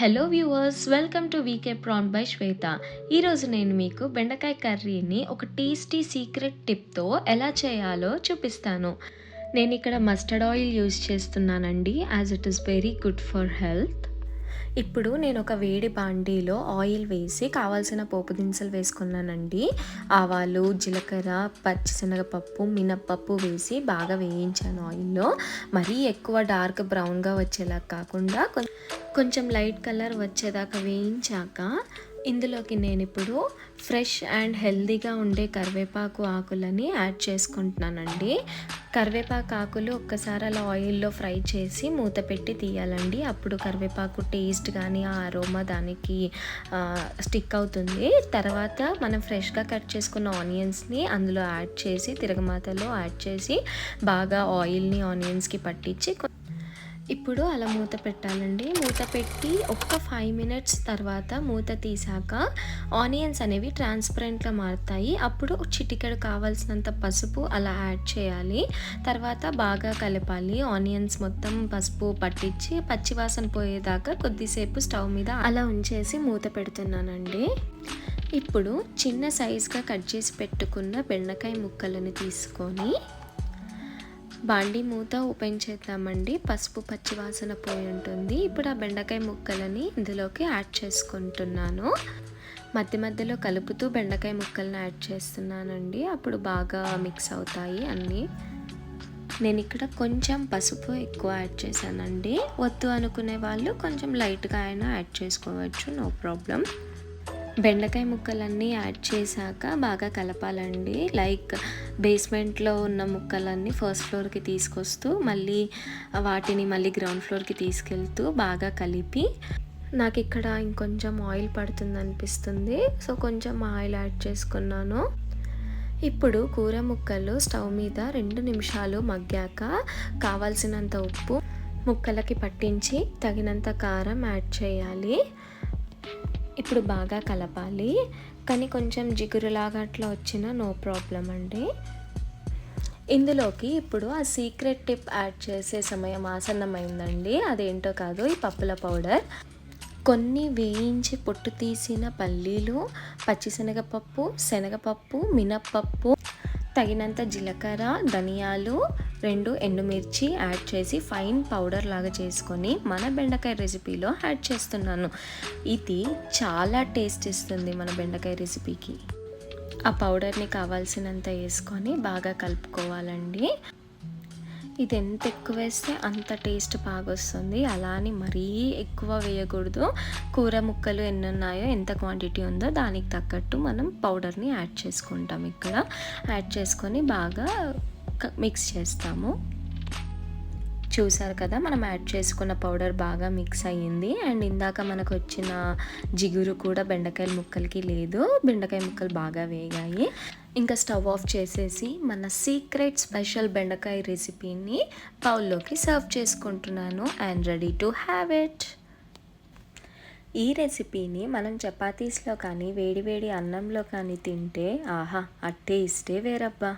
Hello viewers, welcome to VK prawn by Shweta. ఈరోజు నేను మీకు బెండకాయ కర్రీని ఒక టేస్టీ సీక్రెట్ టిప్తో ఎలా చేయాలో చూపిస్తాను. నేను ఇక్కడ మస్టర్డ్ ఆయిల్ యూజ్ చేస్తున్నానండి, as it is very good for health. ఇప్పుడు నేను ఒక వేడి బాండీలో ఆయిల్ వేసి కావాల్సిన పోపు దినుసులు వేసుకున్నానండి. ఆవాలు, జీలకర్ర, పచ్చిశనగపప్పు, మినప్పప్పు వేసి బాగా వేయించాను ఆయిల్లో. మరీ ఎక్కువ డార్క్ బ్రౌన్గా వచ్చేలా కాకుండా కొంచెం లైట్ కలర్ వచ్చేదాకా వేయించాక ఇందులోకి నేను ఇప్పుడు ఫ్రెష్ అండ్ హెల్తీగా ఉండే కరివేపాకు ఆకులని యాడ్ చేసుకుంటున్నానండి. కరివేపాకు ఆకులు ఒక్కసారి అలా ఆయిల్లో ఫ్రై చేసి మూత పెట్టి తీయాలండి. అప్పుడు కరివేపాకు టేస్ట్ కానీ ఆ అరోమా దానికి స్టిక్ అవుతుంది. తర్వాత మనం ఫ్రెష్గా కట్ చేసుకున్న ఆనియన్స్ని అందులో యాడ్ చేసి తిరగమాతలో యాడ్ చేసి బాగా ఆయిల్ని ఆనియన్స్కి పట్టించి ఇప్పుడు అలా మూత పెట్టాలండి. మూత పెట్టి ఒక్క 5 మినిట్స్ తర్వాత మూత తీసాక ఆనియన్స్ అనేవి ట్రాన్స్పరెంట్గా మారుతాయి. అప్పుడు చిటికెడు కావాల్సినంత పసుపు అలా యాడ్ చేయాలి. తర్వాత బాగా కలపాలి. ఆనియన్స్ మొత్తం పసుపు పట్టించి పచ్చివాసన పోయేదాకా కొద్దిసేపు స్టవ్ మీద అలా ఉంచేసి మూత పెడుతున్నానండి. ఇప్పుడు చిన్న సైజ్గా కట్ చేసి పెట్టుకున్న బెండకాయ ముక్కలను తీసుకొని బాండీ మూత ఓపెన్ చేద్దామండి. పసుపు పచ్చివాసన పోయి ఉంటుంది. ఇప్పుడు ఆ బెండకాయ ముక్కలని ఇందులోకి యాడ్ చేసుకుంటున్నాను. మధ్య మధ్యలో కలుపుతూ బెండకాయ ముక్కలను యాడ్ చేస్తున్నానండి. అప్పుడు బాగా మిక్స్ అవుతాయి అన్నీ. నేను ఇక్కడ కొంచెం పసుపు ఎక్కువ యాడ్ చేశానండి. వద్దు అనుకునే వాళ్ళు కొంచెం లైట్గా అయినా యాడ్ చేసుకోవచ్చు, నో ప్రాబ్లం. బెండకాయ ముక్కలన్నీ యాడ్ చేశాక బాగా కలపాలండి. లైక్ బేస్మెంట్లో ఉన్న ముక్కలన్నీ ఫస్ట్ ఫ్లోర్కి తీసుకొస్తూ వాటిని మళ్ళీ గ్రౌండ్ ఫ్లోర్కి తీసుకెళ్తూ బాగా కలిపి, నాకు ఇక్కడ ఇంకొంచెం ఆయిల్ పడుతుంది అనిపిస్తుంది, సో కొంచెం ఆయిల్ యాడ్ చేసుకున్నాను. ఇప్పుడు కూర ముక్కలు స్టవ్ మీద 2 నిమిషాలు మగ్గాక కావాల్సినంత ఉప్పు ముక్కలకి పట్టించి తగినంత కారం యాడ్ చేయాలి. ఇప్పుడు బాగా కలపాలి. కానీ కొంచెం జిగురులాగా అట్లా వచ్చినా నో ప్రాబ్లం అండి. ఇందులోకి ఇప్పుడు ఆ సీక్రెట్ టిప్ యాడ్ చేసే సమయం ఆసన్నమైందండి. అదేంటో కాదు, ఈ పప్పుల పౌడర్. కొన్ని వేయించి పొట్టు తీసిన పల్లీలు, పచ్చిశనగపప్పు, శనగపప్పు, మినప్పప్పు, తగినంత జీలకర్ర, ధనియాలు, 2 ఎండుమిర్చి యాడ్ చేసి ఫైన్ పౌడర్ లాగా చేసుకొని మన బెండకాయ రెసిపీలో యాడ్ చేస్తున్నాను. ఇది చాలా టేస్ట్ ఇస్తుంది మన బెండకాయ రెసిపీకి. ఆ పౌడర్ని కావాల్సినంత వేసుకొని బాగా కలుపుకోవాలండి. ఇది ఎంత ఎక్కువ వేస్తే అంత టేస్ట్ బాగా వస్తుంది. అలా అని మరీ ఎక్కువ వేయకూడదు. కూర ముక్కలు ఎన్ని ఉన్నాయో, ఎంత క్వాంటిటీ ఉందో దానికి తగ్గట్టు మనం పౌడర్ని యాడ్ చేసుకుంటాం. ఇక్కడ యాడ్ చేసుకొని బాగా మిక్స్ చేస్తాము. చూసారు కదా, మనం యాడ్ చేసుకున్న పౌడర్ బాగా మిక్స్ అయ్యింది. అండ్ ఇందాక మనకు వచ్చిన జిగురు కూడా బెండకాయ ముక్కలకి లేదు. బెండకాయ ముక్కలు బాగా వేగాయి. ఇంకా స్టవ్ ఆఫ్ చేసేసి మన సీక్రెట్ స్పెషల్ బెండకాయ రెసిపీని బౌల్లోకి సర్వ్ చేసుకుంటున్నాను. And ready to have it. ఈ రెసిపీని మనం చపాతీస్లో కానీ వేడివేడి అన్నంలో కానీ తింటే ఆహా, ఆ టేస్టే వేరబ్బా.